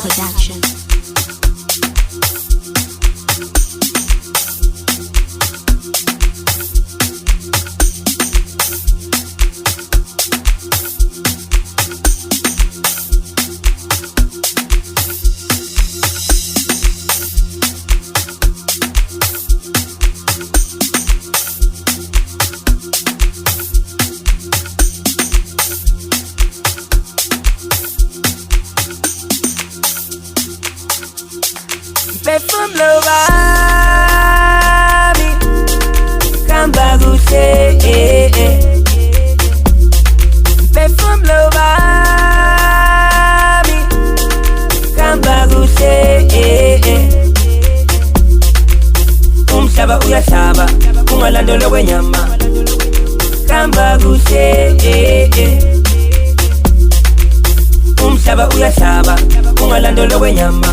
Production. From Lovami, Kambaguse, from Lovami, Kambaguse, Shaba uya shaba, Kumalandolo wenyama, Kambaguse, Shaba uya shaba, Kumalandolo wenyama.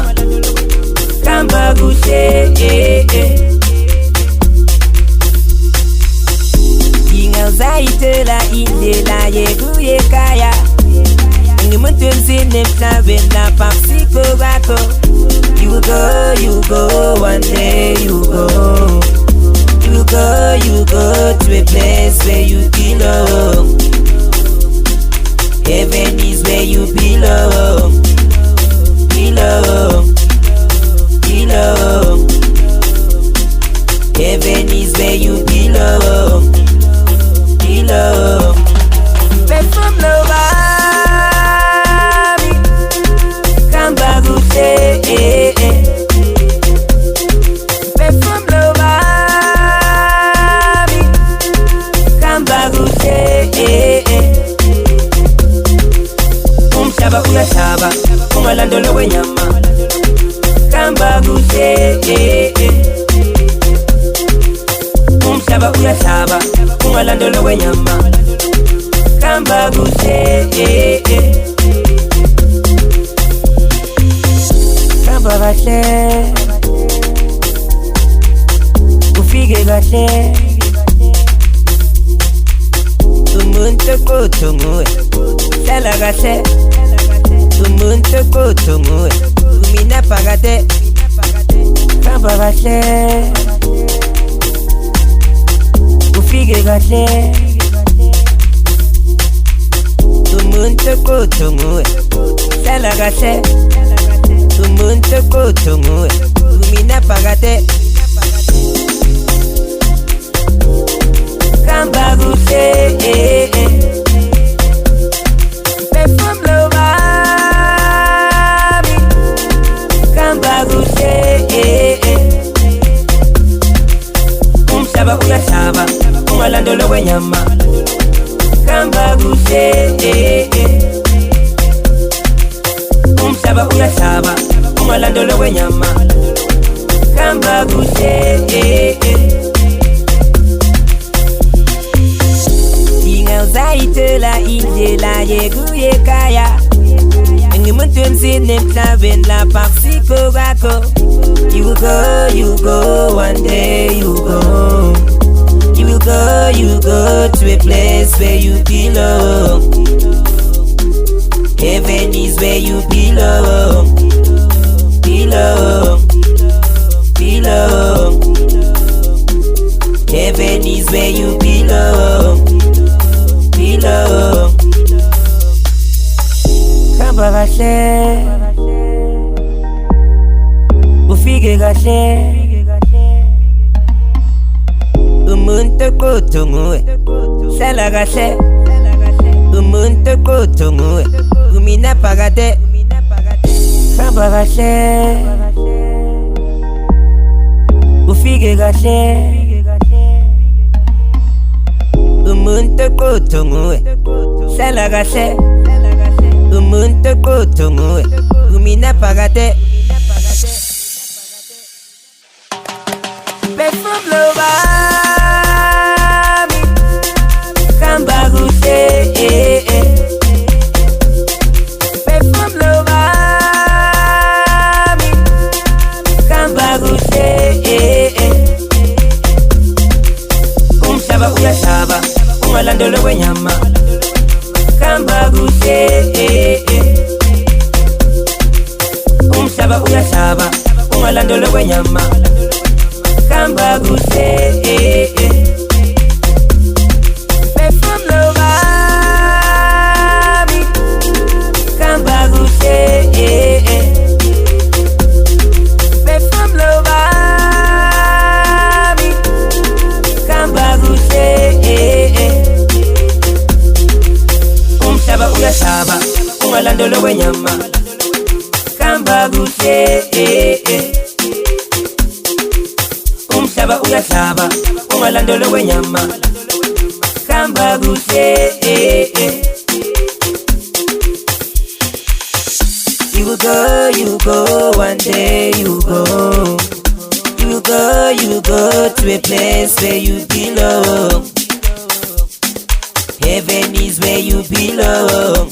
Kambaguse, Ingazaitela indela yeguye kaya. Ngimuntunzi nemhlabena papsiko bako. You go, one day you go. You go to a place where you belong. Heaven is where you belong. Heaven is where you belong. Back from Lovami, Kambaguse, back from Lovami, Kambaguse, Shaba uya shaba, Kumalandolo wenyama. Kambaguse, Shaba uya shaba, Kumalandolo wenyama. Kambaguse, Kambagase, ufike kahle. Umuntu kothunguwe, hlala kahle. Umuntu kothunguwe, umina phakade. Kambagase, ufike kahle. Umuntu kothunguwe, hlala kahle. Umuntu kothunguwe, umina phakade. Kambaguse, back from Lovami, Kambaguse, Shaba uya shaba, Kumalandolo wenyama. Kambaguse, Shaba uya shaba, Kumalandolo wenyama. Kambaguse, Ingazaitela indela yeguye kaya. Ngimuntunzi nemhlabena papsiko bako. You go, one day you go. You go to a place where you belong. Heaven is where you belong. Heaven is where you belong. Kambagase, ufike kahle. Umuntu kothunguwe, hlala kahle. Umuntu kothunguwe, umina phakade. Kambagase, ufike kahle. Umuntu kothunguwe, hlala kahle. Umuntu kothunguwe, umina phakade. Back from Lovami, Kambaguse, back from Lovami, Kambaguse, Shaba uya shaba, Kumalandolo wenyama. Kambaguse, umhlaba uyahlaba ungalandolwa kwenyama hamba kuhle Phefumlo wami hamba kuhle Phefumlo wami hamba kuhle umhlaba uyahlaba ungalandolwa kwenyama hamba kuhle umhlaba uyahlaba ungalandolwa kwenyama hamba kuhle You go, one day you go to a place where you belong. Heaven is where you belong.